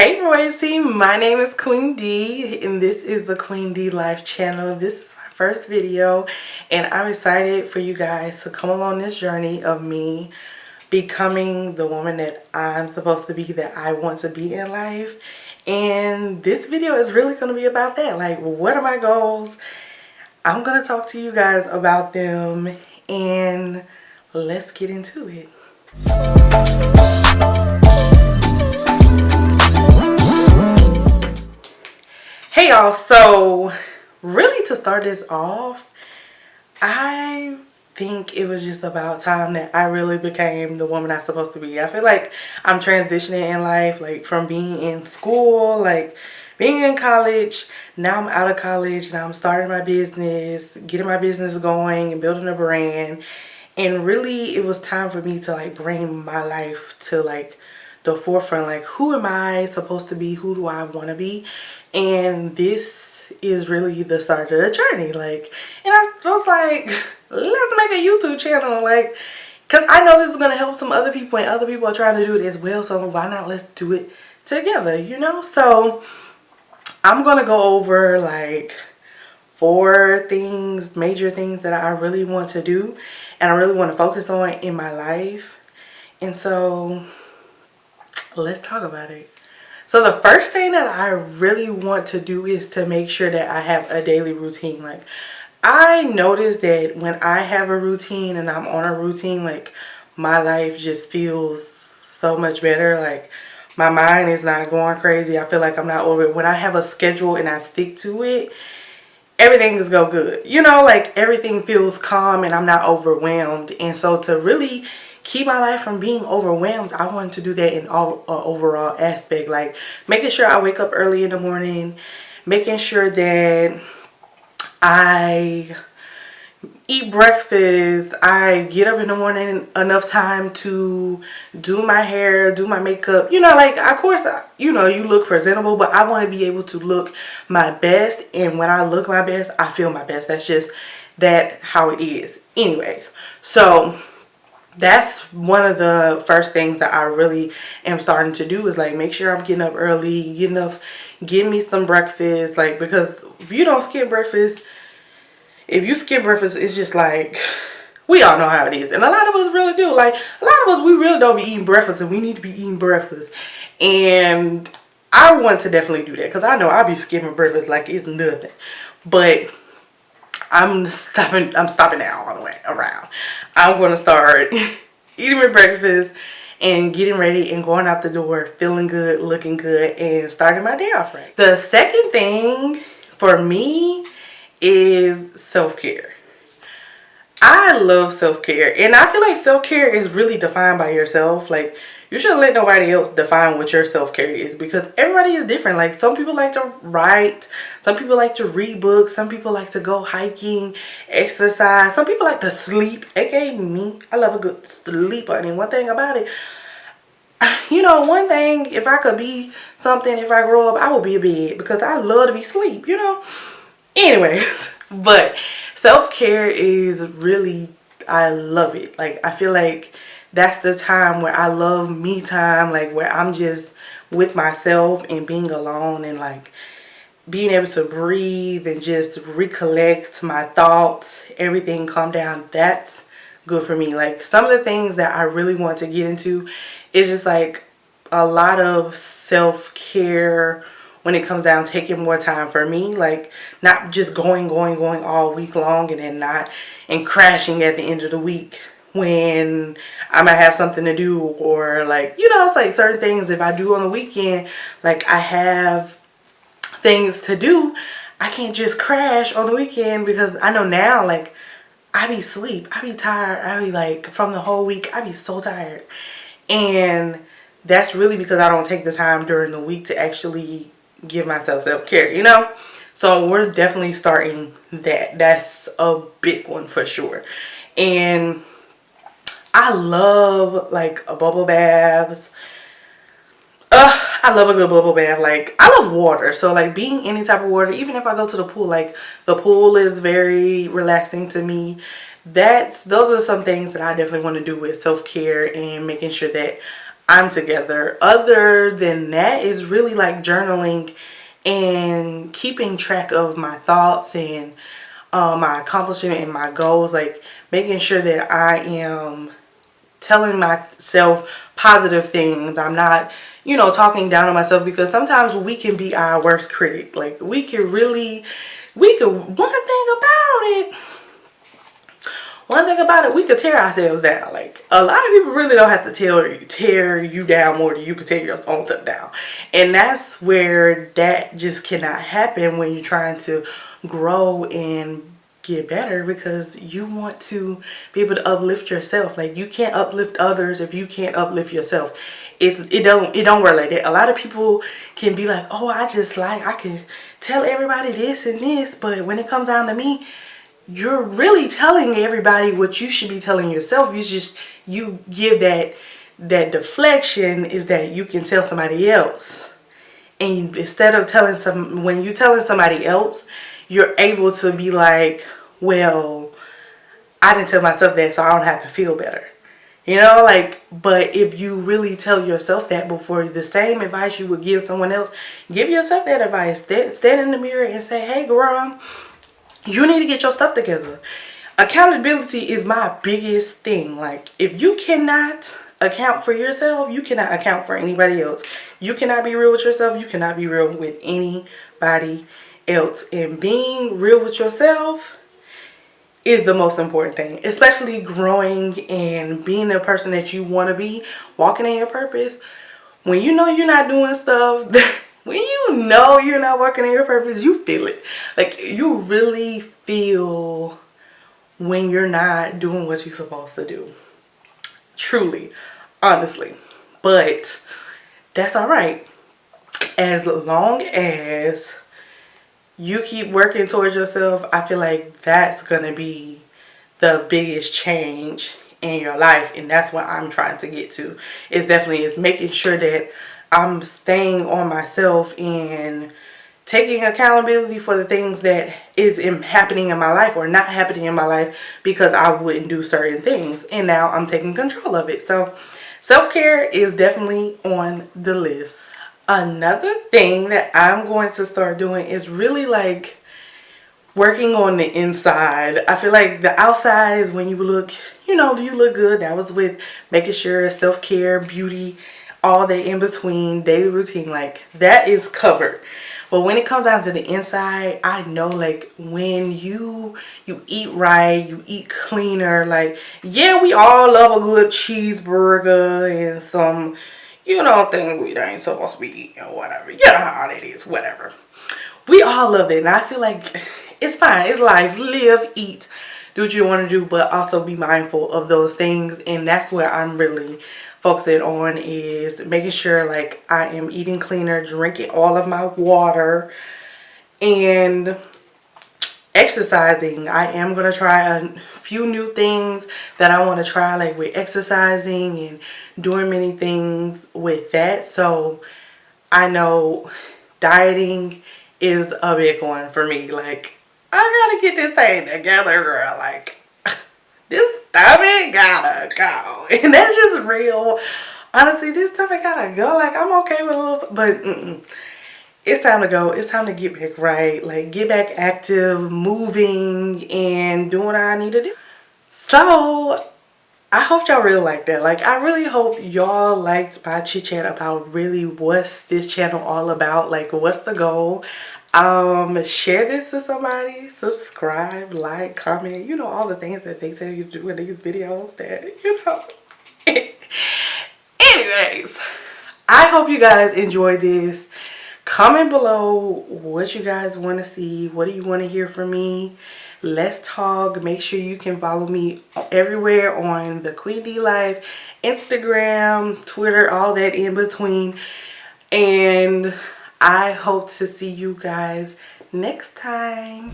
Hey Royalty, my name is Queen D and this is the Queen D Life channel. This is my first video and I'm excited for you guys to come along this journey of me becoming the woman that I'm supposed to be, that I want to be in life. And this video is really going to be about that. Like, what are my goals? I'm going to talk to you guys about them and let's get into it. Hey y'all, so really to start this off, I think it was just about time that I really became the woman I'm supposed to be. I feel like I'm transitioning in life, like from being in school, like being in college. Now I'm out of college, now I'm starting my business, getting my business going and building a brand. And really it was time for me to like bring my life to like the forefront. Like, who am I supposed to be? Who do I want to be? And this is really the start of the journey. Like, and I was like, let's make a YouTube channel, like, because I know this is going to help some other people and other people are trying to do it as well, so why not let's do it together, you know? So I'm going to go over like 4 things, major things that I really want to do and I really want to focus on in my life. And so let's talk about it. So the first thing that I really want to do is to make sure that I have a daily routine. Like, I notice that when I have a routine and I'm on a routine, like, my life just feels so much better. Like, my mind is not going crazy. I feel like I'm not over it. When I have a schedule and I stick to it, everything just go good. You know, like, everything feels calm and I'm not overwhelmed. And so to really keep my life from being overwhelmed, I wanted to do that in all overall aspect. Like, making sure I wake up early in the morning, making sure that I eat breakfast, I get up in the morning enough time to do my hair, do my makeup, you know, like, of course, you know, you look presentable, but I want to be able to look my best. And when I look my best, I feel my best. That's just how it is anyways. So that's one of the first things that I really am starting to do, is like make sure I'm getting up early, getting me some breakfast. Like, because if you don't skip breakfast, if you skip breakfast, it's just like, we all know how it is. And a lot of us really do. Like, a lot of us, we really don't be eating breakfast, and we need to be eating breakfast. And I want to definitely do that, because I know I'll be skipping breakfast like it's nothing. But I'm stopping now all the way around. I'm going to start eating my breakfast and getting ready and going out the door feeling good, looking good, and starting my day off right. The second thing for me is self-care. I love self-care, and I feel like self-care is really defined by yourself. Like, you shouldn't let nobody else define what your self-care is, because everybody is different. Like, some people like to write, some people like to read books, some people like to go hiking, exercise, some people like to sleep, aka me. I love a good sleep, honey. One thing about it, you know, one thing, if I could be something, if I grow up, I would be a bed, because I love to be asleep, you know. Anyways, but self-care is really, I love it. Like, I feel like that's the time where I love me time, like where I'm just with myself and being alone and like being able to breathe and just recollect my thoughts, everything calm down. That's good for me. Like, some of the things that I really want to get into is just like a lot of self-care when it comes down taking more time for me. Like, not just going all week long and then and crashing at the end of the week when I might have something to do, or like, you know, it's like certain things if I do on the weekend, like I have things to do, I can't just crash on the weekend, because I know now, like, I be sleep, I be tired, I be like, from the whole week, I be so tired. And that's really because I don't take the time during the week to actually give myself self-care, you know. So we're definitely starting that. That's a big one for sure. And I love like a bubble baths. I love a good bubble bath. Like, I love water, so like being any type of water, even if I go to the pool, like the pool is very relaxing to me. Those are some things that I definitely want to do with self-care and making sure that I'm together. Other than that, is really like journaling and keeping track of my thoughts and my accomplishment and my goals, like making sure that I am telling myself positive things. I'm not, you know, talking down on myself, because sometimes we can be our worst critic. Like we could, one thing about it, we could tear ourselves down. Like a lot of people really don't have to tear you down more than you could tear your own self down. And that's where that just cannot happen when you're trying to grow and get better, because you want to be able to uplift yourself. Like you can't uplift others if you can't uplift yourself. It don't work like that. A lot of people can be like, oh, I can tell everybody this and this, but when it comes down to me, you're really telling everybody what you should be telling yourself. You give that deflection is that you can tell somebody else. And instead of when you're telling somebody else, you're able to be like, well, I didn't tell myself that, so I don't have to feel better. You know, like, but if you really tell yourself that before, the same advice you would give someone else, give yourself that advice. Stand in the mirror and say, hey, girl, you need to get your stuff together. Accountability is my biggest thing. Like, if you cannot account for yourself, you cannot account for anybody else. You cannot be real with yourself. You cannot be real with anybody else. And being real with yourself is the most important thing, especially growing and being the person that you want to be, walking in your purpose. When you know you're not doing stuff when you know you're not working in your purpose, you feel it. Like, you really feel when you're not doing what you're supposed to do. Truly, honestly. But that's all right. As long as you keep working towards yourself, I feel like that's going to be the biggest change in your life. And that's what I'm trying to get to. Is making sure that I'm staying on myself and taking accountability for the things that is happening in my life or not happening in my life because I wouldn't do certain things. And now I'm taking control of it. So self-care is definitely on the list. Another thing that I'm going to start doing is really like working on the inside. I feel like the outside is when you look, you know, do you look good? That was with making sure self-care, beauty, all that in between, daily routine, like that is covered. But when it comes down to the inside, I know like when you eat right, you eat cleaner, like, yeah, we all love a good cheeseburger and some, you know, things we ain't supposed to be eating or whatever. You know how it is, whatever. We all love that. And I feel like it's fine. It's life. Live, eat, do what you want to do, but also be mindful of those things. And that's where I'm really focusing on, is making sure like I am eating cleaner, drinking all of my water, and exercising. I am going to try a few new things that I want to try, like with exercising and doing many things with that. So I know dieting is a big one for me. Like, I gotta get this thing together, girl. Like, this stomach gotta go. And that's just real. Honestly, this stomach gotta go. Like, I'm okay with a little, but it's time to go. It's time to get back right. Like, get back active, moving, and doing what I need to do. So, I hope y'all really like that. Like, I really hope y'all liked my chit chat about really what's this channel all about. Like, what's the goal? Share this to somebody, subscribe, like, comment, you know, all the things that they tell you to do in these videos that, you know. Anyways, I hope you guys enjoyed this. Comment below what you guys want to see. What do you want to hear from me? Let's talk. Make sure you can follow me everywhere on TheQueenDLife, Instagram, Twitter, all that in between. And I hope to see you guys next time.